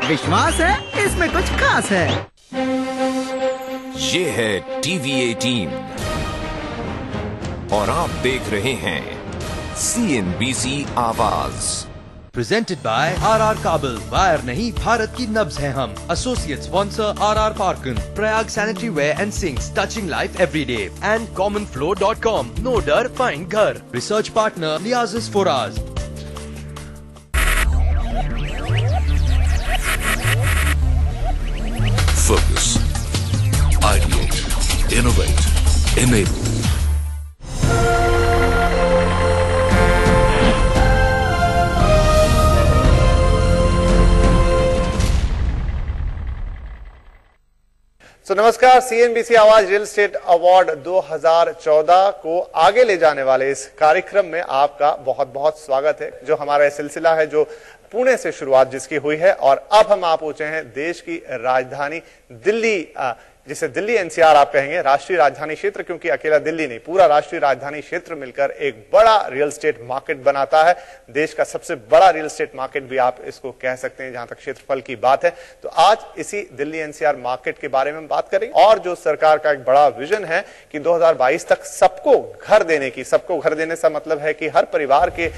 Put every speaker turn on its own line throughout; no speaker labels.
विश्वास है इसमें कुछ खास है।
ये है टीवी 18 और आप देख रहे हैं CNBC आवाज।
Presented by RR Kabel, wire नहीं भारत की नब्ज है हम। Associate sponsor RR Parkin, Prayag Sanitary Ware and Sinks, touching life every day. And commonflow.com, no डर find घर। Research partner Liazis Foraz।
Focus, ideate, innovate, enable.
नमस्कार। CNBC आवाज real estate award 2014 को आगे ले जाने वाले इस कार्यक्रम में आपका बहुत बहुत स्वागत है। जो हमारा सिलसिला है जो पुणे से शुरुआत जिसकी हुई है और अब हम आप पहुंचे हैं देश की राजधानी दिल्ली, जिसे दिल्ली NCR आप कहेंगे, राष्ट्रीय राजधानी क्षेत्र, क्योंकि अकेला दिल्ली नहीं पूरा राष्ट्रीय राजधानी क्षेत्र मिलकर एक बड़ा रियल एस्टेट मार्केट बनाता है। देश का सबसे बड़ा रियल एस्टेट मार्केट भी आप इसको कह सकते हैं जहां तक क्षेत्रफल की बात है। तो आज इसी दिल्ली NCR मार्केट के बारे में बात करेंगे और जो सरकार का एक बड़ा विजन है कि 2022 तक सबको घर देने की, सबको घर देने से मतलब है कि हर परिवार के,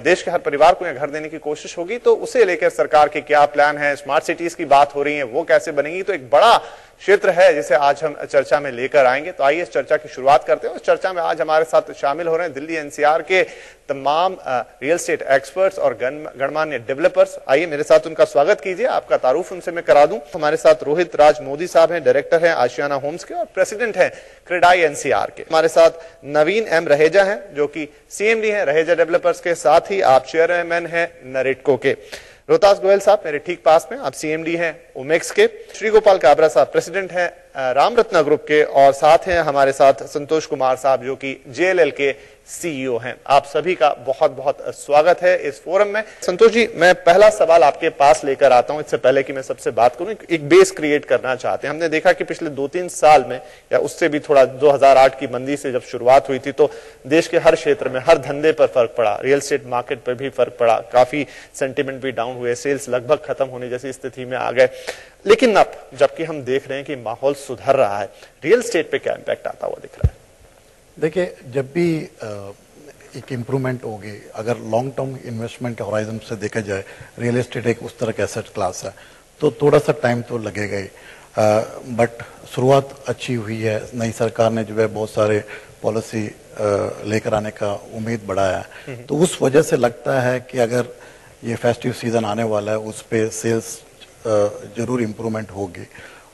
देश के हर परिवार को घर देने की कोशिश होगी। तो उसे लेकर सरकार के क्या प्लान है, स्मार्ट सिटीज की बात हो रही है, वो कैसे बनेगी, तो एक बड़ा क्षेत्र है जिसे आज हम चर्चा में लेकर आएंगे। तो आइए इस चर्चा की शुरुआत करते हैं। इस चर्चा में आज हमारे साथ शामिल हो रहे हैं दिल्ली NCR के तमाम रियल एस्टेट एक्सपर्ट्स और गणमान्य डेवलपर्स। आइए मेरे साथ उनका स्वागत कीजिए, आपका तारुफ उनसे मैं करा दूं। हमारे साथ रोहित राज मोदी साहब हैं, डायरेक्टर हैं आशियाना होम्स के और प्रेसिडेंट हैं क्रेडाई NCR के। हमारे साथ नवीन M रहेजा हैं जो कि CMD हैं रहेजा डेवलपर्स के, साथ ही आप चेयरमैन हैं नरेटको के। रोहतास गोयल साहब मेरे ठीक पास में, आप CMD हैं ओमेक्स के। श्री गोपाल काबरा साहब प्रेसिडेंट हैं रामरत्ना ग्रुप के और साथ हैं हमारे साथ संतोष कुमार साहब जो कि JLL के CEO हैं। आप सभी का बहुत बहुत स्वागत है इस फोरम में। संतोष जी, मैं पहला सवाल आपके पास लेकर आता हूं। इससे पहले कि मैं सबसे बात करूं, एक बेस क्रिएट करना चाहते हैं। हमने देखा कि पिछले 2-3 साल में या उससे भी थोड़ा 2008 की मंदी से जब शुरुआत हुई थी तो देश के हर क्षेत्र में, हर धंधे पर फर्क पड़ा, रियल एस्टेट मार्केट पर भी फर्क पड़ा, काफी सेंटिमेंट भी डाउन हुए, सेल्स लगभग खत्म होने जैसी स्थिति में आ गए। लेकिन अब जबकि हम देख रहे हैं कि माहौल सुधर रहा है, रियल एस्टेट पे क्या इंपैक्ट आता हुआ दिख रहा है?
देखिए, जब भी एक इम्प्रूवमेंट होगी, अगर लॉन्ग टर्म इन्वेस्टमेंट के होराइजन से देखा जाए, रियल एस्टेट एक उस तरह का एसेट क्लास है, तो थोड़ा सा टाइम तो लगेगा ही। बट शुरुआत अच्छी हुई है। नई सरकार ने जो है बहुत सारे पॉलिसी लेकर आने का उम्मीद बढ़ाया है, तो उस वजह से लगता है कि अगर ये फेस्टिव सीजन आने वाला है उस पर सेल्स जरूर इम्प्रूवमेंट होगी।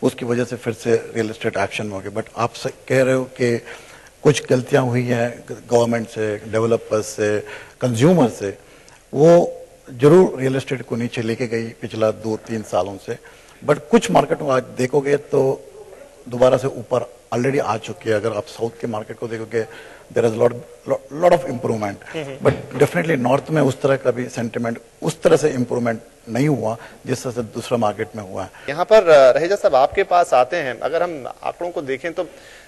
उसकी वजह से फिर से रियल एस्टेट एक्शन में होगी। बट आप कह रहे हो कि कुछ गलतियां हुई हैं गवर्नमेंट से, डेवलपर्स से, कंज्यूमर से, वो जरूर रियल एस्टेट को नीचे लेके गई पिछला 2-3 सालों से। बट कुछ मार्केट में आज देखोगे तो दोबारा से ऊपर ऑलरेडी आ चुकी है। अगर आप साउथ के मार्केट को देखोगे, there is lot of improvement. But definitely north में उस तरह का भी सेंटिमेंट, उस तरह से इम्प्रूवमेंट नहीं हुआ जिस तरह से दूसरा मार्केट में हुआ है।
यहाँ पर रहेजा साहब आपके पास आते हैं, अगर हम आंकड़ों को देखें तो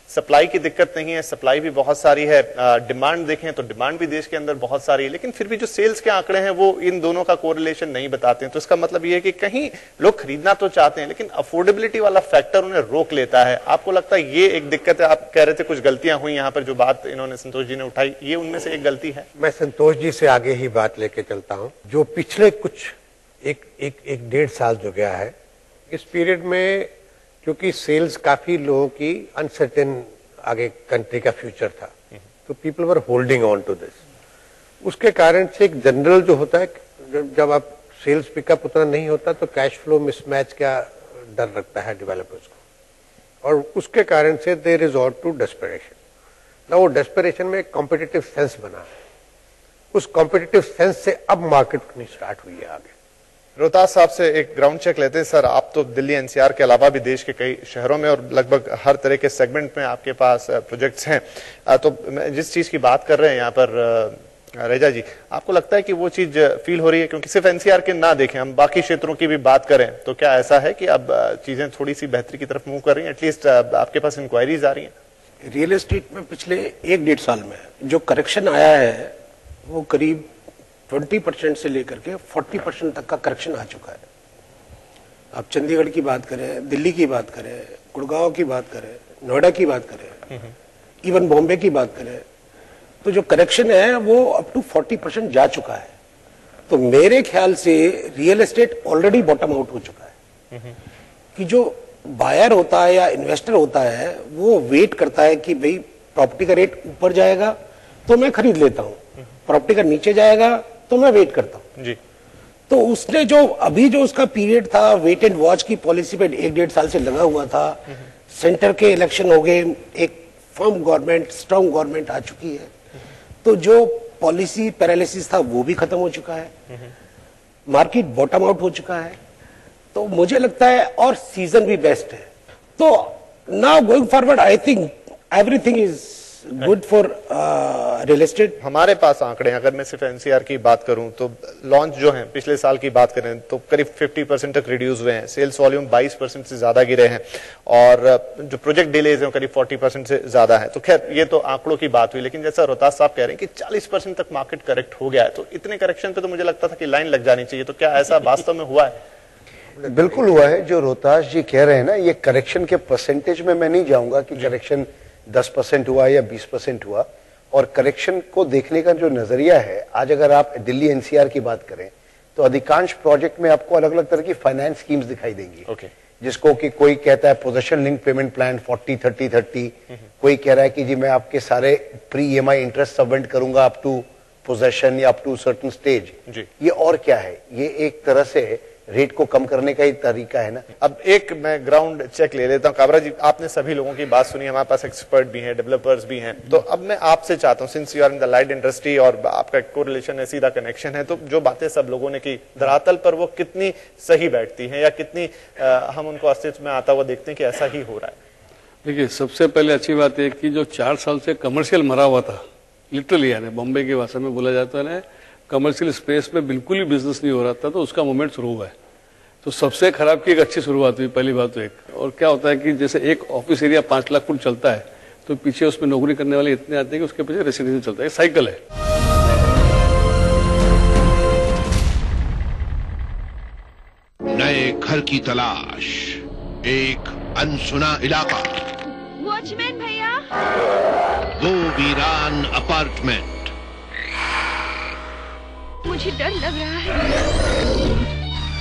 सप्लाई की दिक्कत नहीं है, सप्लाई भी बहुत सारी है। डिमांड देखें तो डिमांड भी देश के अंदर बहुत सारी है, लेकिन फिर भी जो सेल्स के आंकड़े हैं वो इन दोनों का कोरिलेशन नहीं बताते हैं। तो इसका मतलब ये है कि कहीं लोग खरीदना तो चाहते हैं लेकिन अफोर्डेबिलिटी वाला फैक्टर उन्हें रोक लेता है। आपको लगता है ये एक दिक्कत है? आप कह रहे थे कुछ गलतियां हुई, यहाँ पर जो बात इन्होंने संतोष जी ने उठाई, ये उनमें से एक गलती है?
मैं संतोष जी से आगे ही बात लेके चलता हूँ। जो पिछले कुछ एक 1.5 साल जो गया है, इस पीरियड में क्योंकि सेल्स काफी लोगों की अनसर्टेन आगे कंट्री का फ्यूचर था, तो people were holding on to this. उसके कारण से एक जनरल जो होता है, जब आप सेल्स पिकअप उतना नहीं होता तो कैश फ्लो मिसमैच का डर रखता है डेवलपर्स को, और उसके कारण से दे रिजॉर्ट टू डेस्परेशन। ना वो डेस्परेशन में कॉम्पिटिटिव सेंस बना है, उस कॉम्पिटिटिव सेंस से अब मार्केट स्टार्ट हुई है आगे।
रोहतास साहब से एक ग्राउंड चेक लेते हैं। सर, आप तो दिल्ली NCR के अलावा भी देश के कई शहरों में और लगभग हर तरह के सेगमेंट में आपके पास प्रोजेक्ट्स हैं, तो जिस चीज की बात कर रहे हैं यहाँ पर रेजा जी, आपको लगता है कि वो चीज फील हो रही है? क्योंकि सिर्फ NCR के ना देखें, हम बाकी क्षेत्रों की भी बात करें तो क्या ऐसा है कि अब चीजें थोड़ी सी बेहतरी की तरफ मूव कर रही हैं? एटलीस्ट आपके पास इंक्वायरीज आ रही हैं?
रियल एस्टेट में पिछले 1-1.5 साल में जो करेक्शन आया है वो करीब 20% से लेकर के 40% तक का करेक्शन आ चुका है। आप चंडीगढ़ की बात करें, दिल्ली की बात करें, गुड़गांव की बात करें, नोएडा की बात करें, इवन बॉम्बे की बात करें, तो जो करेक्शन है वो अप टू 40% जा चुका है। तो मेरे ख्याल से real estate already bottom out हो चुका है कि जो बायर होता है या इन्वेस्टर होता है वो वेट करता है कि भाई प्रॉपर्टी का रेट ऊपर जाएगा तो मैं खरीद लेता हूं, प्रॉपर्टी का नीचे जाएगा तो मैं वेट करता हूं जी। तो उसने जो अभी जो उसका पीरियड था वेट एंड वॉच की पॉलिसी पे 1-1.5 साल से लगा हुआ था, सेंटर के इलेक्शन हो गए, एक फर्म गवर्नमेंट, स्ट्रांग गवर्नमेंट आ चुकी है, तो जो पॉलिसी पैरालिसिस था वो भी खत्म हो चुका है, मार्केट बॉटम आउट हो चुका है। तो मुझे लगता है और सीजन भी बेस्ट है। तो now going forward I think everything is good for real estate.
हमारे पास आंकड़े, अगर मैं सिर्फ एनसीआर की बात करूं तो लॉन्च जो हैं पिछले साल की बात करें तो करीब 50% तक रिड्यूस हुए हैं, सेल्स वॉल्यूम 22% से ज्यादा गिरे हैं और जो प्रोजेक्ट डिलेज हैं करीब 40% से ज्यादा है। तो खैर ये तो आंकड़ों की बात हुई, लेकिन जैसा रोहतास साहब कह रहे हैं कि 40% तक मार्केट करेक्ट हो गया है, तो इतने करेक्शन पे तो मुझे लगता था कि लाइन लग जानी चाहिए। तो क्या ऐसा वास्तव में हुआ है?
बिल्कुल हुआ है। जो रोहतास जी कह रहे हैं ना, ये करेक्शन के परसेंटेज में मैं नहीं जाऊंगा कि करेक्शन 10% हुआ या 20% हुआ, और करेक्शन को देखने का जो नजरिया है, आज अगर आप दिल्ली एनसीआर की बात करें तो अधिकांश प्रोजेक्ट में आपको अलग अलग तरह की फाइनेंस स्कीम्स दिखाई देंगी। जिसको कि कोई कहता है पोजेशन लिंक पेमेंट प्लान 40-30-30, कोई कह रहा है कि जी मैं आपके सारे प्री EMI इंटरेस्ट सबवेंट करूंगा अप टू पोजेशन या अप टू सर्टेन स्टेज। ये और क्या है? ये एक तरह से रेट को कम करने का ही तरीका है ना।
अब एक मैं ग्राउंड चेक ले लेता हूं। काबरा जी, आपने सभी लोगों की बात सुनी, हमारे पास एक्सपर्ट भी हैं, डेवलपर्स भी हैं, तो अब मैं आपसे चाहता हूं, since you are in the light industry और आपका कोरिलेशन है, सीधा कनेक्शन है, तो जो बातें सब लोगों ने की धरातल पर वो कितनी सही बैठती हैं या कितनी हम उनको अस्तित्व में आता हुआ देखते हैं कि ऐसा ही हो रहा है?
देखिए, सबसे पहले अच्छी बात है कि जो 4 साल से कमर्शियल मरा हुआ था, लिटरली यानी बॉम्बे की भाषा में बोला जाता है ना, कमर्शियल स्पेस में बिल्कुल ही बिजनेस नहीं हो रहा था, तो उसका मूवमेंट शुरू हुआ है। तो सबसे खराब की एक अच्छी शुरुआत हुई, पहली बात तो एक। और क्या होता है कि जैसे एक ऑफिस एरिया 5 लाख फुट चलता है तो पीछे उसमें नौकरी करने वाले इतने आते हैं कि उसके पीछे रेसिडेंशियल चलता है, साइकिल है।
नए घर की तलाश, एक अनसुना इलाका,
वॉचमैन भैया,
वो वीरान अपार्टमेंट,
मुझे डर लग रहा है।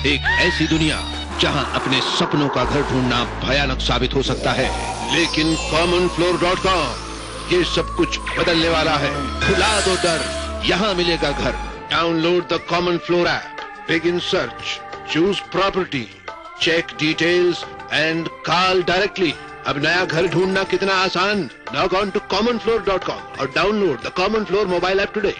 एक ऐसी दुनिया जहां अपने सपनों का घर ढूंढना भयानक साबित हो सकता है, लेकिन commonfloor.com ये सब कुछ बदलने वाला है। खुला दो डर, यहाँ मिलेगा घर। Download the common floor app, begin search, choose property, check details and call directly. अब नया घर ढूंढना कितना आसान। लॉग ऑन टू commonfloor.com और download the common floor mobile app today.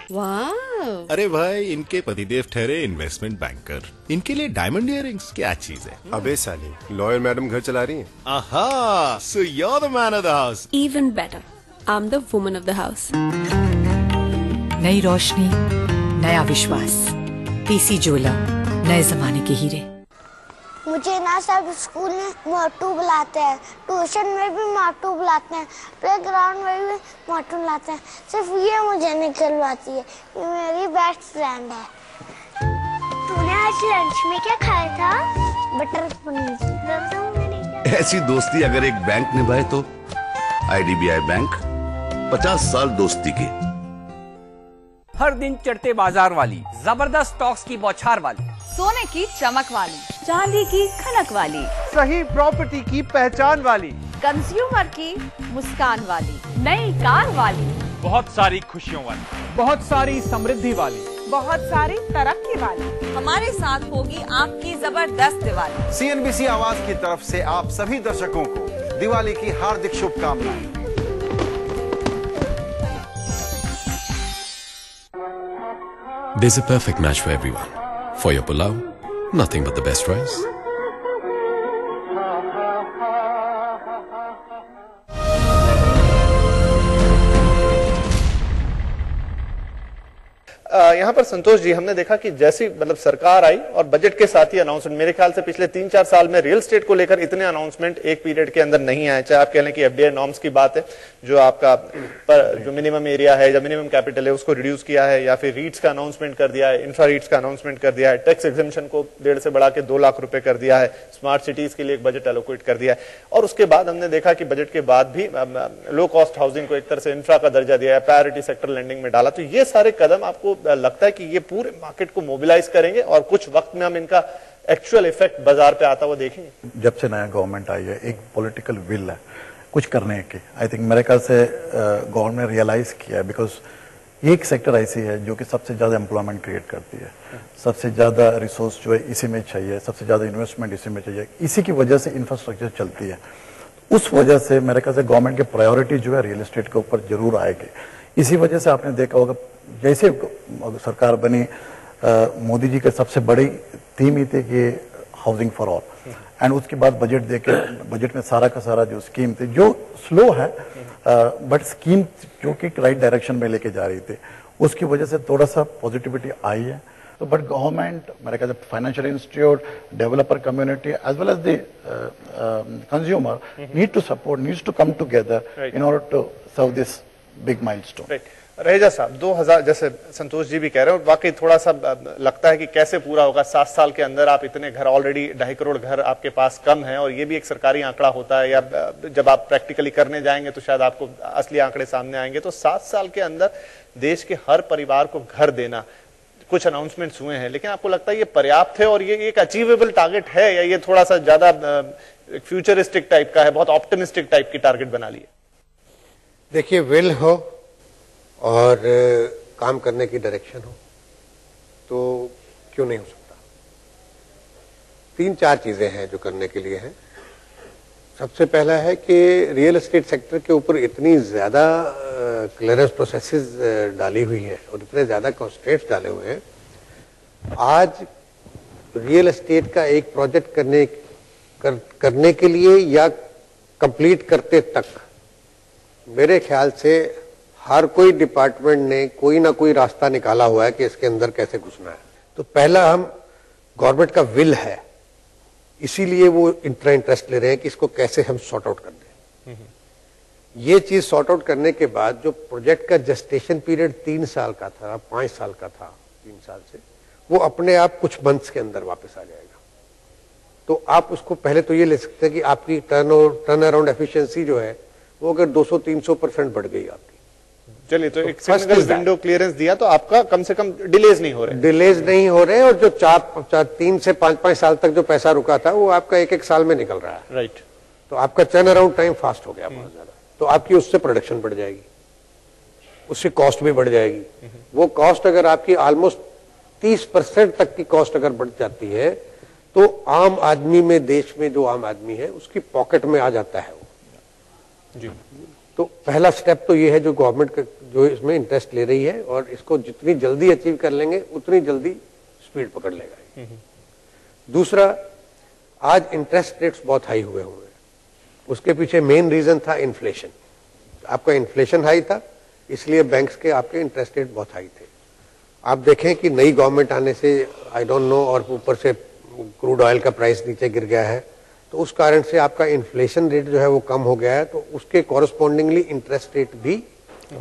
अरे भाई, इनके पतिदेव ठहरे इन्वेस्टमेंट बैंकर, इनके लिए डायमंड इयररिंग्स क्या चीज है?
अबे साले, लॉयर मैडम घर चला रही हैं।
आहा, so you're the man of the house.
Even better, I'm the woman of the house.
Nai Roshni, नया विश्वास, पीसी ज्वेलर, नए जमाने के हीरे।
मुझे ना सब स्कूल में मोटू बुलाते हैं, ट्यूशन में भी मोटू बुलाते हैं, प्लेग्राउंड में भी मोटू बुलाते हैं। सिर्फ ये मुझे नहीं खिलवाती है, ये मेरी बेस्ट फ्रेंड है। तूने आज लंच में क्या खाया था? बटर पनीर।
ऐसी दोस्ती अगर एक बैंक निभाए तो IDBI बैंक, 50 साल दोस्ती की।
हर दिन चढ़ते बाजार वाली, जबरदस्त स्टॉक्स की बौछार वाली,
सोने की चमक वाली, चांदी की खनक वाली,
सही प्रॉपर्टी की पहचान वाली,
कंज्यूमर की मुस्कान वाली, नई कार वाली,
बहुत सारी खुशियों वाली, बहुत सारी समृद्धि वाली,
बहुत सारी तरक्की वाली। हमारे साथ होगी आपकी जबरदस्त दिवाली।
CNBC आवाज की तरफ से आप सभी दर्शकों को दिवाली की हार्दिक शुभकामनाएं।
There's a perfect match for everyone. For your pulao, nothing but the best rice.
यहाँ पर संतोष जी, हमने देखा कि जैसी मतलब सरकार आई और बजट के साथ ही अनाउंसमेंट, मेरे ख्याल से पिछले 3-4 साल में रियल एस्टेट को लेकर इतने अनाउंसमेंट एक पीरियड के अंदर नहीं आए। चाहे आप कह लें कि एफडीआई नॉर्म्स की बात है, जो आपका जो मिनिमम एरिया है या मिनिमम कैपिटल है उसको रिड्यूस किया है, या फिर रीट्स का अनाउंसमेंट कर दिया है, इंफ्रा रीट्स का अनाउंसमेंट कर दिया है, टैक्स एग्जेम्पशन को 1.5 से बढ़ा के 2 लाख रुपए कर दिया है, स्मार्ट सिटीज के लिए एक बजट एलोकेट कर दिया है। और उसके बाद हमने देखा कि बजट के बाद भी लो कॉस्ट हाउसिंग को एक तरह से इंफ्रा का दर्जा दिया है, प्रायोरिटी सेक्टर लेंडिंग में डाला। तो ये सारे कदम आपको लगता है कि ये पूरे मार्केट को मोबिलाइज करेंगे और कुछ वक्त में हम इनका एक्चुअल इफेक्ट बाजार पे आता हुआ देखेंगे?
जब से नया गवर्नमेंट आई है, एक पॉलिटिकल विल है कुछ करने की। आई थिंक मेरे ख्याल से गवर्नमेंट ने रियलाइज किया है, बिकॉज एक सेक्टर ऐसी है जो कि सबसे ज्यादा एम्प्लॉयमेंट क्रिएट करती है, सबसे ज्यादा रिसोर्स जो है इसी में चाहिए, सबसे ज्यादा इन्वेस्टमेंट इसी में चाहिए, इसी की वजह से इंफ्रास्ट्रक्चर चलती है। उस वजह से मेरे ख्याल से गवर्नमेंट की प्रायोरिटी जो है रियल एस्टेट के ऊपर जरूर आएगी। इसी वजह से आपने देखा होगा जैसे सरकार बनी, मोदी जी के सबसे बड़ी थीम ही थी कि हाउसिंग फॉर ऑल, एंड उसके बाद बजट देके बजट में सारा का सारा जो स्कीम थी, जो स्लो है बट स्कीम जो कि राइट डायरेक्शन में लेके जा रही थी, उसकी वजह से थोड़ा सा पॉजिटिविटी आई है। तो बट गवर्नमेंट, मेरे ख्याल से financial institute, developer community as well as the consumer need to support, needs to come together in order to serve this big milestone.
Raheja साहब, 2000 जैसे संतोष जी भी कह रहे हैं, वाकई थोड़ा सा लगता है कि कैसे पूरा होगा। 7 साल के अंदर आप इतने घर, ऑलरेडी 2.5 करोड़ घर आपके पास कम है, और ये भी एक सरकारी आंकड़ा होता है, या जब आप प्रैक्टिकली करने जाएंगे तो शायद आपको असली आंकड़े सामने आएंगे। तो 7 साल के अंदर देश के हर परिवार को घर देना, कुछ अनाउंसमेंट्स हुए हैं, लेकिन आपको लगता है ये पर्याप्त है और ये एक अचीवेबल टारगेट है, या ये थोड़ा सा ज्यादा फ्यूचरिस्टिक टाइप का है, बहुत ऑप्टिमिस्टिक टाइप की टारगेट बना ली है?
देखिए, विल हो और काम करने की डायरेक्शन हो तो क्यों नहीं हो सकता। 3-4 चीजें हैं जो करने के लिए हैं। सबसे पहला है कि रियल एस्टेट सेक्टर के ऊपर इतनी ज्यादा क्लियरेंस प्रोसेसेस डाली हुई है और इतने ज्यादा कॉन्स्ट्रेंट्स डाले हुए हैं। आज रियल एस्टेट का एक प्रोजेक्ट करने के लिए या कंप्लीट करते तक मेरे ख्याल से हर कोई डिपार्टमेंट ने कोई ना कोई रास्ता निकाला हुआ है कि इसके अंदर कैसे घुसना है। तो पहला हम गवर्नमेंट का विल है, इसीलिए वो इंटरेस्ट ले रहे हैं कि इसको कैसे हम सॉर्ट आउट कर दें। ये चीज सॉर्ट आउट करने के बाद जो प्रोजेक्ट का जस्टेशन पीरियड 3 साल का था, 5 साल का था, 3 साल से, वो अपने आप कुछ मंथ्स के अंदर वापस आ जाएगा। तो आप उसको पहले तो ये ले सकते हैं कि आपकी टर्न अराउंड एफिशिएंसी जो है वो अगर 200-300% बढ़ गई आपकी।
चलिए, तो एक सिंगल विंडो क्लियरेंस दिया तो आपका कम से कम डिलेज नहीं हो रहे, और जो 3 से 5 साल तक जो पैसा रुका था वो आपका 1 साल में निकल रहा है। राइट।
तो आपका टर्न अराउंड टाइम फास्ट हो गया बहुत ज्यादा। तो आपकी उससे प्रोडक्शन बढ़ जाएगी, उससे कॉस्ट भी बढ़ जाएगी। वो कॉस्ट अगर आपकी ऑलमोस्ट 30% तक की कॉस्ट अगर बढ़ जाती है तो आम आदमी में, देश में जो आम आदमी है उसकी पॉकेट में आ जाता है वो जी। तो पहला स्टेप तो ये है जो गवर्नमेंट जो इसमें इंटरेस्ट ले रही है, और इसको जितनी जल्दी अचीव कर लेंगे उतनी जल्दी स्पीड पकड़ लेगा। दूसरा, आज इंटरेस्ट रेट्स बहुत हाई हुए हुए हैं, उसके पीछे मेन रीजन था इन्फ्लेशन। आपका इन्फ्लेशन हाई था, इसलिए बैंक्स के आपके इंटरेस्ट रेट बहुत हाई थे। आप देखें कि नई गवर्नमेंट आने से आई डोंट नो, और ऊपर से क्रूड ऑयल का प्राइस नीचे गिर गया है, तो उस कारण से आपका इन्फ्लेशन रेट जो है वो कम हो गया है। तो उसके कॉरस्पॉन्डिंगली इंटरेस्ट रेट भी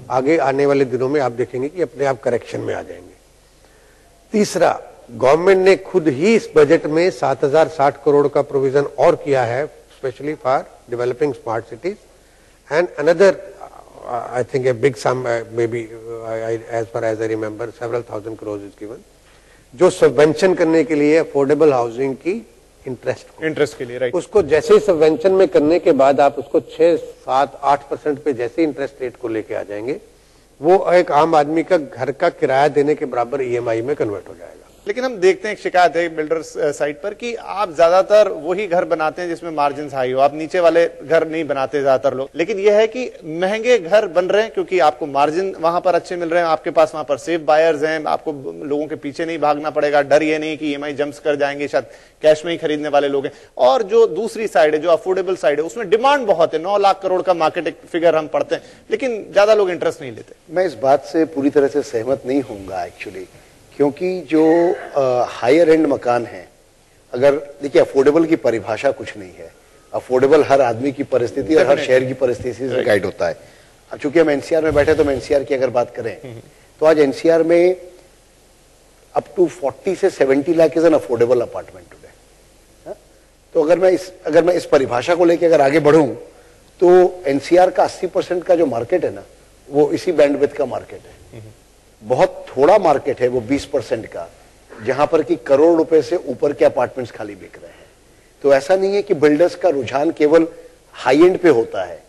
आगे आने वाले दिनों में आप देखेंगे कि अपने आप करेक्शन में आ जाएंगे। तीसरा, गवर्नमेंट ने खुद ही इस बजट में 7060 करोड़ का प्रोविजन और किया है, specially for developing smart cities, and another I think a big sum, maybe as far as I remember several thousand crores इज गिवन, जो सबवेंशन करने के लिए अफोर्डेबल हाउसिंग की इंटरेस्ट के लिए। राइट। उसको जैसे ही सबवेंशन में करने के बाद आप उसको 6-7-8% पे जैसे इंटरेस्ट रेट को लेके आ जाएंगे, वो एक आम आदमी का घर का किराया देने के बराबर EMI में कन्वर्ट हो जाएगा।
लेकिन हम देखते हैं एक शिकायत है बिल्डर साइट पर कि आप ज्यादातर वही घर बनाते हैं जिसमें मार्जिन हाई हो, आप नीचे वाले घर नहीं बनाते ज्यादातर लोग। लेकिन यह है कि महंगे घर बन रहे हैं क्योंकि आपको मार्जिन वहां पर अच्छे मिल रहे हैं, आपके पास वहां पर सेफ बायर्स हैं, आपको लोगों के पीछे नहीं भागना पड़ेगा, डर ये नहीं कि EMI जंप्स कर जाएंगे, शायद कैश में ही खरीदने वाले लोग हैं। और जो दूसरी साइड है, जो अफोर्डेबल साइड है, उसमें डिमांड बहुत है, 9 लाख करोड़ का मार्केट फिगर हम पढ़ते हैं, लेकिन ज्यादा लोग इंटरेस्ट नहीं लेते।
मैं इस बात से पूरी तरह से सहमत नहीं होऊंगा एक्चुअली, क्योंकि जो हायर एंड मकान है, अगर देखिए अफोर्डेबल की परिभाषा कुछ नहीं है, अफोर्डेबल हर आदमी की परिस्थिति और हर शहर की परिस्थिति से गाइड होता है। अब चूंकि हम NCR में बैठे तो हम NCR की अगर बात करें तो आज NCR में अप टू 40 से 70 lakh is an affordable apartment today. तो अगर मैं इस परिभाषा को लेकर अगर आगे बढ़ूं तो NCR का 80% का जो मार्केट है ना, वो इसी बैंडविड्थ का मार्केट है। बहुत थोड़ा मार्केट है वो 20% का, जहां पर कि करोड़ रुपए से ऊपर के अपार्टमेंट्स खाली बिक रहे हैं। तो ऐसा नहीं है कि बिल्डर्स का रुझान केवल हाई एंड पे होता है।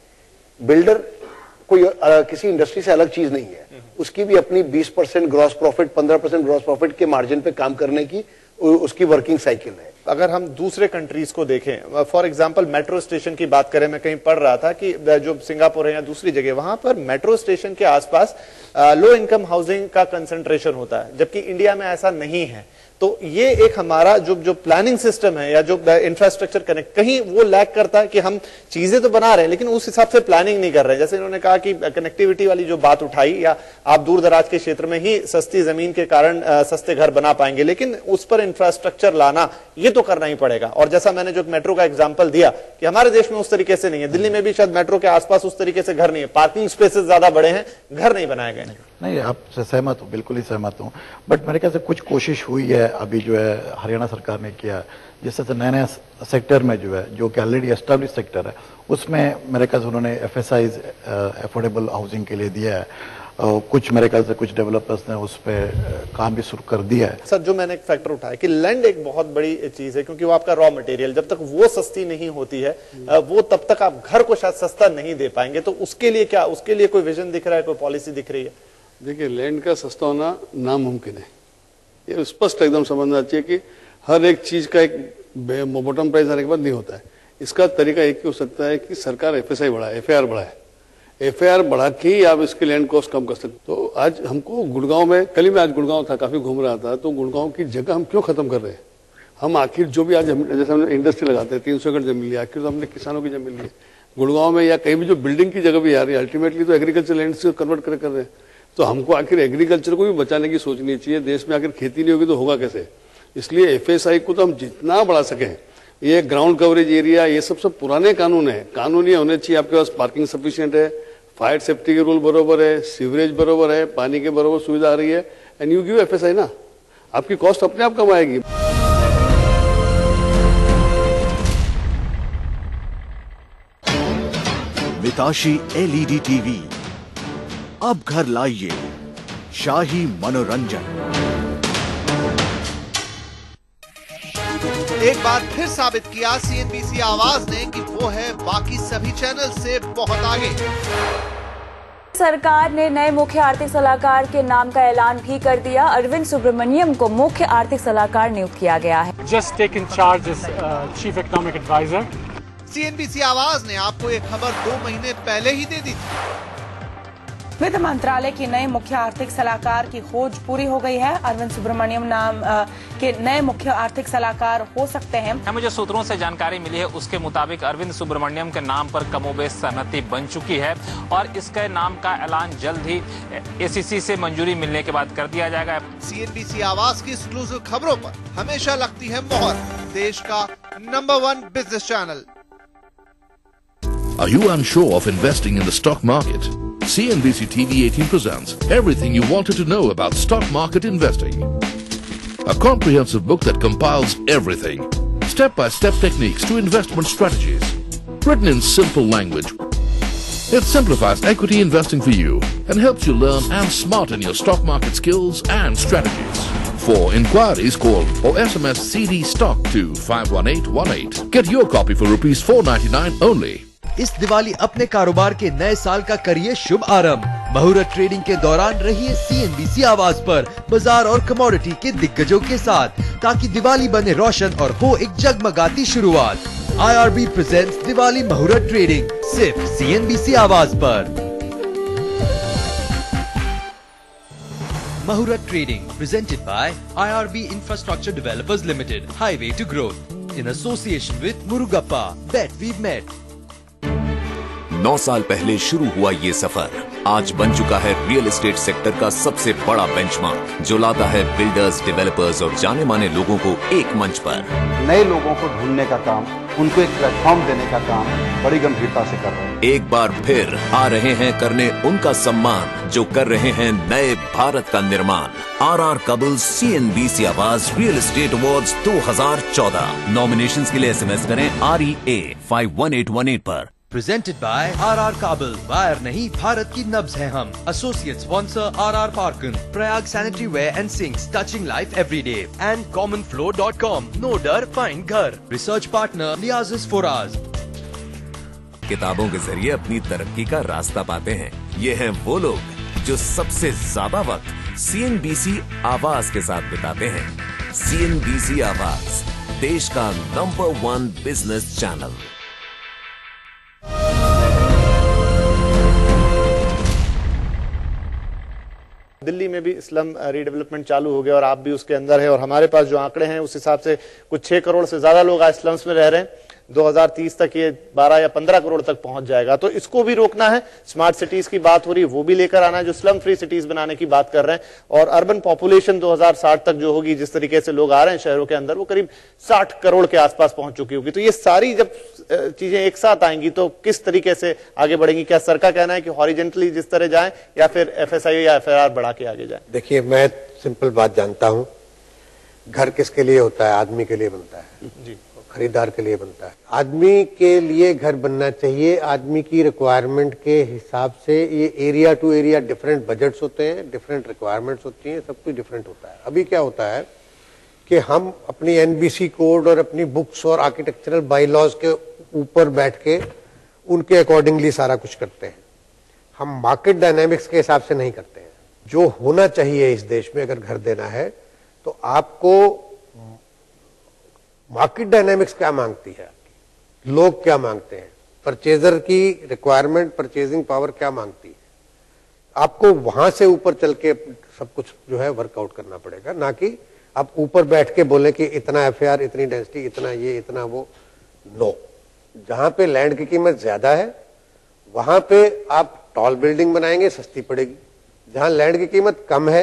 बिल्डर कोई किसी इंडस्ट्री से अलग चीज नहीं है, उसकी भी अपनी 20% ग्रॉस प्रॉफिट, 15% ग्रॉस प्रॉफिट के मार्जिन पे काम करने की उसकी वर्किंग साइकिल है।
अगर हम दूसरे कंट्रीज को देखें, फॉर एग्जांपल मेट्रो स्टेशन की बात करें, मैं कहीं पढ़ रहा था कि जो सिंगापुर है या दूसरी जगह, वहां पर मेट्रो स्टेशन के आसपास लो इनकम हाउसिंग का कंसंट्रेशन होता है, जबकि इंडिया में ऐसा नहीं है। तो ये एक हमारा जो प्लानिंग सिस्टम है या जो इंफ्रास्ट्रक्चर कनेक्ट, कहीं वो लैक करता है कि हम चीजें तो बना रहे हैं लेकिन उस हिसाब से प्लानिंग नहीं कर रहे हैं। जैसे इन्होंने कहा कि कनेक्टिविटी वाली जो बात उठाई, या आप दूर दराज के क्षेत्र में ही सस्ती जमीन के कारण सस्ते घर बना पाएंगे, लेकिन उस पर इंफ्रास्ट्रक्चर लाना ये तो करना ही पड़ेगा। और जैसा मैंने जो मेट्रो का एग्जाम्पल दिया कि हमारे देश में उस तरीके से नहीं है, दिल्ली में भी शायद मेट्रो के आसपास उस तरीके से घर नहीं है, पार्किंग स्पेसेस ज्यादा बड़े हैं, घर नहीं बनाए गए।
नहीं, आपसे सहमत हूँ, बिल्कुल ही सहमत हूँ। बट मेरे ख्याल से कुछ कोशिश हुई है अभी जो है हरियाणा सरकार ने किया, जिससे नए नए सेक्टर में जो है, जो कि ऑलरेडी एस्टेब्लिश सेक्टर है, उसमें मेरे ख्याल से उन्होंने FSIs अफोर्डेबल हाउसिंग के लिए दिया है। कुछ मेरे ख्याल से कुछ डेवलपर्स ने उस पर काम भी शुरू कर दिया है।
सर, जो मैंने एक फैक्टर उठाया कि लैंड एक बहुत बड़ी चीज है, क्योंकि वो आपका रॉ मटेरियल, जब तक वो सस्ती नहीं होती है वो तब तक आप घर को शायद सस्ता नहीं दे पाएंगे। तो उसके लिए क्या, उसके लिए कोई विजन दिख रहा है, कोई पॉलिसी दिख रही है?
देखिए, लैंड का सस्ता होना नामुमकिन है, ये स्पष्ट एकदम समझना चाहिए कि हर एक चीज का एक बॉटम प्राइस आने के बाद नहीं होता है। इसका तरीका एक ही हो सकता है कि सरकार FSI बढ़ाए, FAR बढ़ाए, FAR बढ़ा के ही आप इसके लैंड कॉस्ट कम कर सकते। तो आज हमको गुड़गांव में, कल ही मैं आज गुड़गांव था, काफी घूम रहा था, तो गुड़गांव की जगह हम क्यों खत्म कर रहे हैं? हम आखिर जो भी आज जैसे हमने इंडस्ट्री लगाते हैं, 300 एकड़ जमीन लिया, आखिर तो हमने किसानों की जमीन ली है गुड़गांव में, या कहीं भी जो बिल्डिंग की जगह भी आ रही है, अल्टीमेटली तो एग्रीकल्चर लैंड से कन्वर्ट कर रहे हैं। तो हमको आखिर एग्रीकल्चर को भी बचाने की सोचनी चाहिए। देश में आखिर खेती नहीं होगी तो होगा कैसे? इसलिए FSI को तो हम जितना बढ़ा सकें, ये ग्राउंड कवरेज एरिया, ये सब पुराने कानून है, कानून ये होने चाहिए। आपके पास पार्किंग सफिशिएंट है, फायर सेफ्टी के रूल बरोबर है, सीवरेज बरोबर है, पानी के बरोबर सुविधा आ रही है, एंड यू गिव FSI ना, आपकी कॉस्ट अपने आप कम आएगी।
मिताशी LED TV अब घर लाइए शाही मनोरंजन।
एक बार फिर साबित किया CNBC आवाज ने कि वो है बाकी सभी चैनल से बहुत आगे।
सरकार ने नए मुख्य आर्थिक सलाहकार के नाम का ऐलान भी कर दिया। अरविंद सुब्रमण्यम को मुख्य आर्थिक सलाहकार नियुक्त किया गया है।
Just taken charge as Chief Economic Advisor.
CNBC आवाज ने आपको ये खबर 2 महीने पहले ही दे दी थी।
वित्त मंत्रालय के नए मुख्य आर्थिक सलाहकार की खोज पूरी हो गई है। अरविंद सुब्रमण्यम नाम के नए मुख्य आर्थिक सलाहकार हो सकते हैं।
मुझे सूत्रों से जानकारी मिली है, उसके मुताबिक अरविंद सुब्रमण्यम के नाम पर कमोबेश सहमति बन चुकी है और इसके नाम का ऐलान जल्द ही ACC से मंजूरी मिलने के बाद कर दिया जाएगा।
CNBC आवाज की एक्सक्लूसिव खबरों पर हमेशा लगती है मोहर, देश का number 1 business channel.
Are you unsure of investing in the stock market? CNBC TV 18 presents everything you wanted to know about stock market investing. A comprehensive book that compiles everything. Step-by-step techniques to investment strategies. Written in simple language. It simplifies equity investing for you and helps you learn and smarten your stock market skills and strategies. For inquiries, call or SMS CD STOCK to 51818. Get your copy for ₹499 only.
इस दिवाली अपने कारोबार के नए साल का करिए शुभ आरंभ। मुहूर्त ट्रेडिंग के दौरान रहिए CNBC आवाज पर बाजार और कमोडिटी के दिग्गजों के साथ, ताकि दिवाली बने रोशन और हो एक जगमगाती शुरुआत। IRB प्रेजेंट्स दिवाली मुहूर्त ट्रेडिंग सिर्फ CNBC आवाज पर। Muhurat Trading, presented by IRB Infrastructure Developers Limited, Highway to Growth, in association with Murugappa. Bet we've met.
9 साल पहले शुरू हुआ ये सफर आज बन चुका है रियल एस्टेट सेक्टर का सबसे बड़ा बेंचमार्क, जो लाता है बिल्डर्स, डेवलपर्स और जाने माने लोगों को एक मंच पर।
नए लोगों को ढूंढने का काम, उनको एक प्लेटफॉर्म देने का काम बड़ी गंभीरता से कर रहे हैं।
एक बार फिर आ रहे हैं करने उनका सम्मान जो कर रहे हैं नए भारत का निर्माण। RR Kabul CNBC आवाज रियल एस्टेट अवार्ड्स 2014। नॉमिनेशंस के लिए SMS करें REA 51818 पर।
Presented by RR Kabul, wire नहीं भारत की नब्ज है हम। Associate sponsor RR Parkin, Prayag Sanitary Ware and Sinks, touching life every day, and commonflow.com, no डर find घर। Research partner Liazis Foraz।
किताबों के जरिए अपनी तरक्की का रास्ता पाते हैं, ये हैं वो लोग जो सबसे ज्यादा वक्त CNBC आवाज के साथ बिताते हैं। CNBC आवाज, देश का नंबर 1 बिजनेस चैनल।
दिल्ली में भी स्लम रीडेवलपमेंट चालू हो गया और आप भी उसके अंदर है, और हमारे पास जो आंकड़े हैं उस हिसाब से कुछ 6 करोड़ से ज्यादा लोग आज स्लम्स में रह रहे हैं। 2030 तक ये 12 या 15 करोड़ तक पहुंच जाएगा। तो इसको भी रोकना है। स्मार्ट सिटीज की बात हो रही है, वो भी लेकर आना है, जो स्लम फ्री सिटीज बनाने की बात कर रहे हैं। और अर्बन पॉपुलेशन 2060 तक जो होगी, जिस तरीके से लोग आ रहे हैं शहरों के अंदर, वो करीब 60 करोड़ के आसपास पहुंच चुकी होगी। तो ये सारी जब चीजें एक साथ आएंगी तो किस तरीके से आगे बढ़ेंगी? क्या सर का कहना है कि हॉरिजेंटली जिस तरह जाए, या फिर FSI या FRR बढ़ा के आगे जाए?
देखिए, मैं सिंपल बात जानता हूं, घर किसके लिए होता है? आदमी के लिए बनता है जी, खरीदार के लिए बनता है। आदमी के लिए घर बनना चाहिए, आदमी की रिक्वायरमेंट के हिसाब से। ये area to area different budgets होते हैं, डिफरेंट रिक्वायरमेंट्स होती हैं, सब कुछ डिफरेंट होता है। अभी क्या होता है कि हम अपनी NBC कोड और अपनी बुक्स और आर्किटेक्चरल बाईलॉज के ऊपर बैठ के उनके अकॉर्डिंगली सारा कुछ करते हैं। हम मार्केट डायनामिक्स के हिसाब से नहीं करते हैं। जो होना चाहिए इस देश में, अगर घर देना है तो आपको मार्केट डायनामिक्स क्या मांगती है, लोग क्या मांगते हैं, परचेजर की रिक्वायरमेंट, परचेजिंग पावर क्या मांगती है, आपको वहां से ऊपर चल के सब कुछ जो है वर्कआउट करना पड़ेगा। ना कि आप ऊपर बैठ के बोले कि इतना FAR, इतनी डेंसिटी, इतना ये, इतना वो। नो, जहां पे लैंड की कीमत ज्यादा है वहां पे आप टॉल बिल्डिंग बनाएंगे, सस्ती पड़ेगी। जहां लैंड की कीमत कम है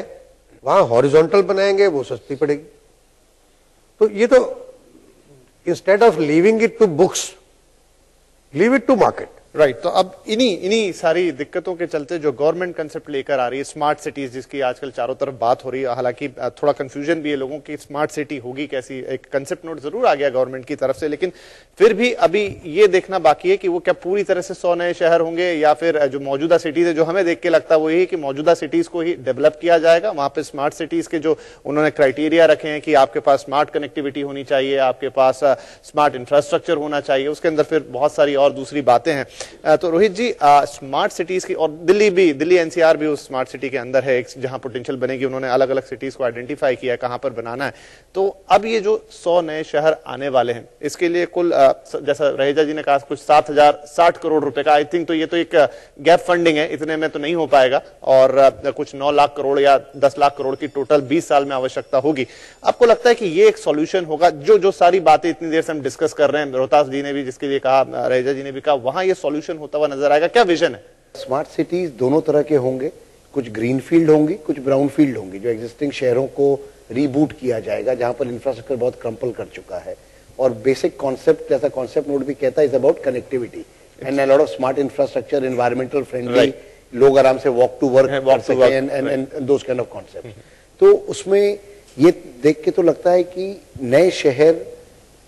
वहां हॉरिजॉन्टल बनाएंगे, वो सस्ती पड़ेगी। तो ये तो instead of leaving it to books, leave it to market. Right. तो अब इन्हीं सारी दिक्कतों के चलते जो गवर्नमेंट कंसेप्ट लेकर आ रही है स्मार्ट सिटीज, जिसकी आजकल चारों तरफ बात हो रही है, हालांकि थोड़ा कंफ्यूजन भी है लोगों की स्मार्ट सिटी होगी कैसी। एक कंसेप्ट नोट जरूर आ गया गवर्नमेंट की तरफ से, लेकिन फिर भी अभी ये देखना बाकी है कि वो क्या पूरी तरह से 100 नए शहर होंगे, या फिर जो मौजूदा सिटीज है, जो हमें देख के लगता है वो यही कि मौजूदा सिटीज को ही डेवलप किया जाएगा। वहां पे स्मार्ट सिटीज के जो उन्होंने क्राइटेरिया रखे हैं कि आपके पास स्मार्ट कनेक्टिविटी होनी चाहिए, आपके पास स्मार्ट इंफ्रास्ट्रक्चर होना चाहिए, उसके अंदर फिर बहुत सारी और दूसरी बातें हैं। तो रोहित जी, स्मार्ट सिटीज की, और दिल्ली NCR भी उस स्मार्ट सिटी के अंदर है, जहां पोटेंशियल बनेगी। उन्होंने अलग अलग सिटीज को आइडेंटिफाई किया है कहां पर बनाना है। तो अब ये जो 100 नए शहर आने वाले हैं, इसके लिए कुल जैसा रहेजा जी ने कहा कुछ 7,060 करोड़ रुपए का, आई थिंक तो ये तो एक गैप फंडिंग है, इतने में तो नहीं हो पाएगा, और कुछ 9 लाख करोड़ या 10 लाख करोड़ की टोटल 20 साल में आवश्यकता होगी। आपको लगता है कि ये एक सॉल्यूशन होगा? जो सारी बातें इतनी देर से हम डिस्कस कर रहे हैं, रोहतास जी ने भी जिसके लिए कहा, रहेजा जी ने भी कहा, वहां ये सॉल्यूशन होता हुआ नजर आएगा? क्या विजन है?
स्मार्ट सिटीज दोनों तरह के होंगे, कुछ ग्रीन फील्ड होंगी, कुछ ब्राउन फील्ड होंगी। जो एग्जिस्टिंग शहरों को रीबूट किया जाएगा, जहां पर इंफ्रास्ट्रक्चर बहुत क्रम्पल कर चुका है, और बेसिक कॉन्सेप्ट, जैसा कॉन्सेप्ट नोट भी कहता है, is about connectivity and a lot of smart infrastructure, environmental friendly, लोग आराम से वॉक टू वर्क कर सकें, and those kind of concept. तो उसमें ये देख के तो लगता है कि नए शहर,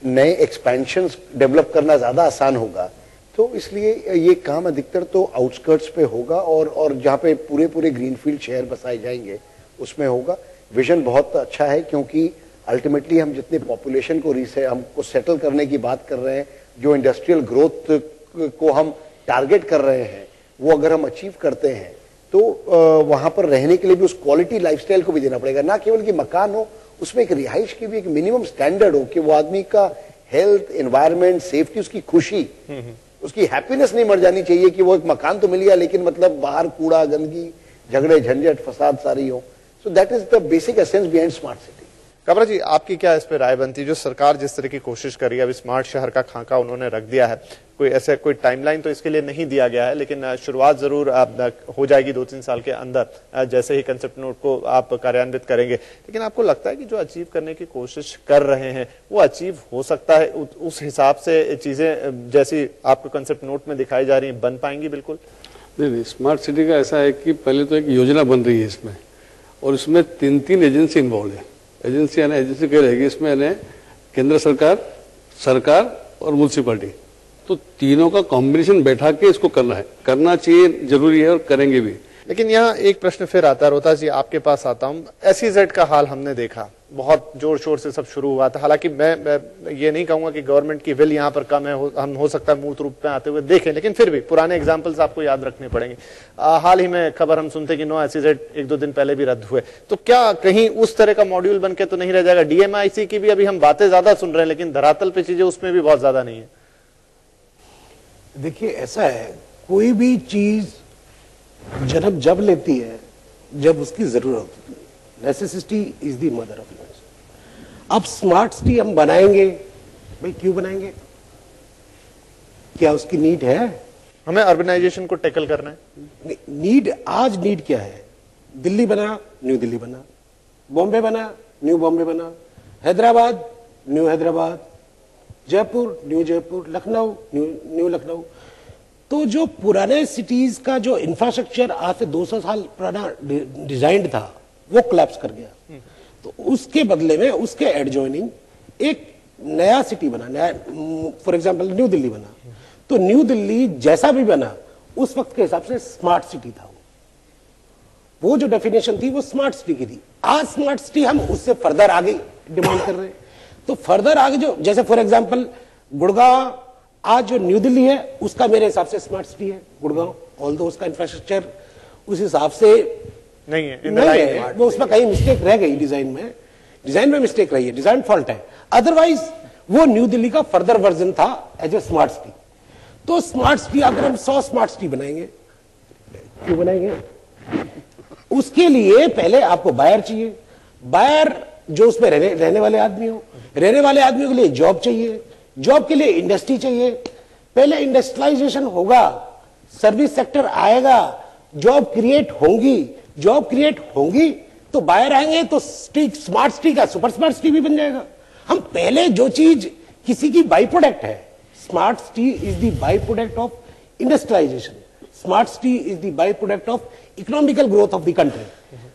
नए एक्सपेंशन डेवलप करना ज्यादा आसान होगा। तो इसलिए ये काम अधिकतर तो आउटस्कर्ट्स पे होगा, और जहाँ पे पूरे ग्रीनफील्ड शहर बसाए जाएंगे उसमें होगा। विजन बहुत अच्छा है, क्योंकि अल्टीमेटली हम जितने पॉपुलेशन को हमको सेटल करने की बात कर रहे हैं, जो इंडस्ट्रियल ग्रोथ को हम टारगेट कर रहे हैं, वो अगर हम अचीव करते हैं तो वहां पर रहने के लिए भी उस क्वालिटी लाइफस्टाइल को भी देना पड़ेगा, ना केवल कि मकान हो, उसमें एक रिहाइश की भी एक मिनिमम स्टैंडर्ड हो कि वो आदमी का हेल्थ, एनवायरनमेंट, सेफ्टी, उसकी खुशी, उसकी हैप्पीनेस नहीं मर जानी चाहिए कि वो एक मकान तो मिल गया लेकिन मतलब बाहर कूड़ा, गंदगी, झगड़े, झंझट, फसाद सारी हो। So that is the basic essence behind smart city.
Kabra ji, आपकी क्या इस पे राय बनती है? जो सरकार जिस तरह की कोशिश कर रही है, अभी स्मार्ट शहर का खाका उन्होंने रख दिया है, कोई टाइमलाइन तो इसके लिए नहीं दिया गया है, लेकिन शुरुआत जरूर हो जाएगी 2-3 साल के अंदर जैसे ही कंसेप्ट नोट को आप कार्यान्वित करेंगे। लेकिन आपको लगता है कि जो अचीव करने की कोशिश कर रहे हैं वो अचीव हो सकता है? उस हिसाब से चीजें जैसी आपको कंसेप्ट नोट में दिखाई जा रही है बन पाएंगी? बिल्कुल
नहीं, स्मार्ट सिटी का ऐसा है कि पहले तो एक योजना बन रही है इसमें, और इसमें 3 एजेंसी इन्वॉल्व है। एजेंसी क्या रहेगी इसमें, यानी केंद्र सरकार और म्यूनिसिपैलिटी, तो तीनों का कॉम्बिनेशन बैठा के इसको करना चाहिए, जरूरी है और करेंगे भी।
लेकिन यहाँ एक प्रश्न फिर आता है, रोहतास जी आपके पास आता हूँ। SEZ का हाल हमने देखा, बहुत जोर शोर से सब शुरू हुआ था। हालांकि मैं ये नहीं कहूंगा कि गवर्नमेंट की विल यहाँ पर कम है, हम हो सकता है मूर्त रूप में आते हुए देखें, लेकिन फिर भी पुराने एग्जाम्पल्स आपको याद रखने पड़ेंगे। हाल ही में खबर हम सुनते कि 9 SEZ 1-2 दिन पहले भी रद्द हुए। तो क्या कहीं उस तरह का मॉड्यूल बन के तो नहीं रह जाएगा? DMIC की भी अभी हम बातें ज्यादा सुन रहे हैं, लेकिन धरातल पे चीजें उसमें भी बहुत ज्यादा नहीं है।
देखिए, ऐसा है, कोई भी चीज जन्म जब लेती है जब उसकी जरूरत होती है। Necessity is the mother of innovation. अब स्मार्ट सिटी हम बनाएंगे, भाई क्यों बनाएंगे? क्या उसकी नीड है?
हमें अर्बनाइजेशन को टैकल करना है।
नीड, आज नीड क्या है? दिल्ली बना, न्यू दिल्ली बना, बॉम्बे बना, न्यू बॉम्बे बना, Hyderabad, new Hyderabad, Jaipur, new Jaipur, Lucknow, new Lucknow. तो जो पुराने सिटीज का जो इंफ्रास्ट्रक्चर आज से 200 साल पुराना डिजाइन था वो कोलैप्स कर गया। तो उसके बदले में उसके एडजॉइनिंग एक नया सिटी बना, नया, फॉर एग्जांपल न्यू दिल्ली बना। तो न्यू दिल्ली जैसा भी बना उस वक्त के हिसाब से स्मार्ट सिटी था। वो जो डेफिनेशन थी वो स्मार्ट सिटी की थी। आज स्मार्ट सिटी हम उससे फर्दर आगे डिमांड कर रहे हैं। तो फर्दर आगे जो, जैसे फॉर एग्जांपल गुड़गांव, आज जो न्यू दिल्ली है उसका मेरे हिसाब से स्मार्ट सिटी है गुड़गांव, ऑल्दो उसका इंफ्रास्ट्रक्चर उस हिसाब से नहीं है, वो उसमें कहीं मिस्टेक रह गई, डिजाइन में मिस्टेक रही है, डिजाइन फॉल्ट है। अदरवाइज वो न्यू दिल्ली का फर्दर वर्जन था एज ए स्मार्ट सिटी। तो स्मार्ट सिटी अगर हम 100 स्मार्ट सिटी बनाएंगे, क्यों बनाएंगे? उसके लिए पहले आपको बायर चाहिए, बायर जो उसमें रहने वाले आदमी हो, रहने वाले आदमियों के लिए जॉब चाहिए, जॉब के लिए इंडस्ट्री चाहिए। पहले इंडस्ट्रियलाइजेशन होगा, सर्विस सेक्टर आएगा, जॉब क्रिएट होंगी तो बायर आएंगे, तो स्मार्ट सिटी का सुपर स्मार्ट सिटी भी बन जाएगा। हम पहले जो चीज किसी की बाई प्रोडक्ट है, smart city is the by product of industrialisation, smart city is the by product of economical growth of the country.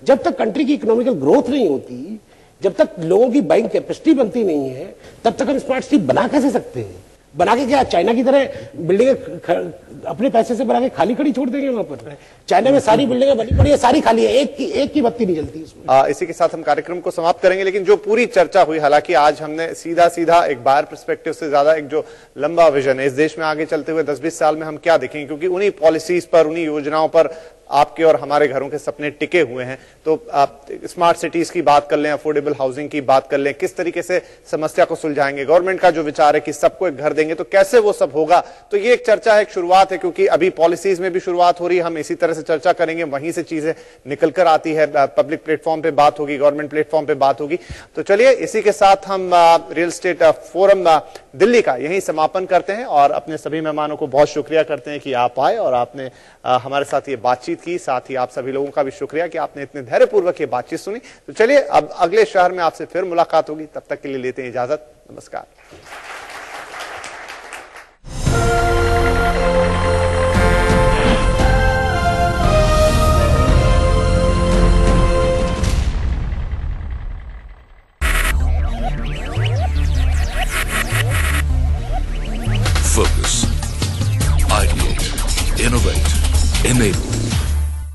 जब तक कंट्री की इकोनॉमिकल ग्रोथ नहीं होती, जब तक लोगों की बाइंग कैपेसिटी बनती नहीं है, तब तक हम स्मार्ट सिटी बना कैसे सकते हैं? बना के क्या चाइना की तरह बिल्डिंगें अपने पैसे से बना के खाली खड़ी छोड़ देंगे? वहां पर चाइना में सारी बिल्डिंगें बनी पड़ी है, सारी खाली है, एक की बत्ती नहीं जलती इसमें।
इसी के साथ हम कार्यक्रम को समाप्त करेंगे। लेकिन जो पूरी चर्चा हुई, हालांकि आज हमने सीधा एक बाहर पर्सपेक्टिव से ज्यादा एक जो लंबा विजन है इस देश में आगे चलते हुए 10-20 साल में हम क्या देखेंगे, क्योंकि उन्हीं पॉलिसीज पर, उन्हीं योजनाओं पर आपके और हमारे घरों के सपने टिके हुए हैं। तो आप स्मार्ट सिटीज की बात कर लें, अफोर्डेबल हाउसिंग की बात कर लें, किस तरीके से समस्या को सुलझाएंगे, गवर्नमेंट का जो विचार है कि सबको एक घर देंगे तो कैसे वो सब होगा। तो ये एक चर्चा है, एक शुरुआत है, क्योंकि अभी पॉलिसीज में भी शुरुआत हो रही है। हम इसी तरह से चर्चा करेंगे, वहीं से चीजें निकल कर आती है, पब्लिक प्लेटफॉर्म पे बात होगी, गवर्नमेंट प्लेटफॉर्म पे बात होगी। तो चलिए इसी के साथ हम रियल एस्टेट फोरम दिल्ली का यहीं समापन करते हैं और अपने सभी मेहमानों को बहुत शुक्रिया करते हैं कि आप आए और आपने हमारे साथ ये बातचीत की। साथ ही आप सभी लोगों का भी शुक्रिया कि आपने इतने धैर्यपूर्वक ये बातचीत सुनी। तो चलिए अब अगले शहर में आपसे फिर मुलाकात होगी, तब तक के लिए लेते हैं इजाजत। नमस्कार।
Focus, ideate, innovate, enable.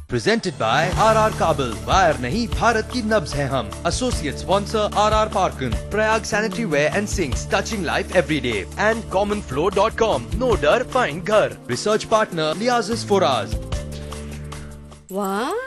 Presented by RR Kabel, wire नहीं भारत की नब्ज है हम। Associate sponsor RR Parkin, Prayag Sanitary Ware and Sinks, touching life every day, and commonflow.com, no डर find घर। Research partner Liazis Foraz।
वाह।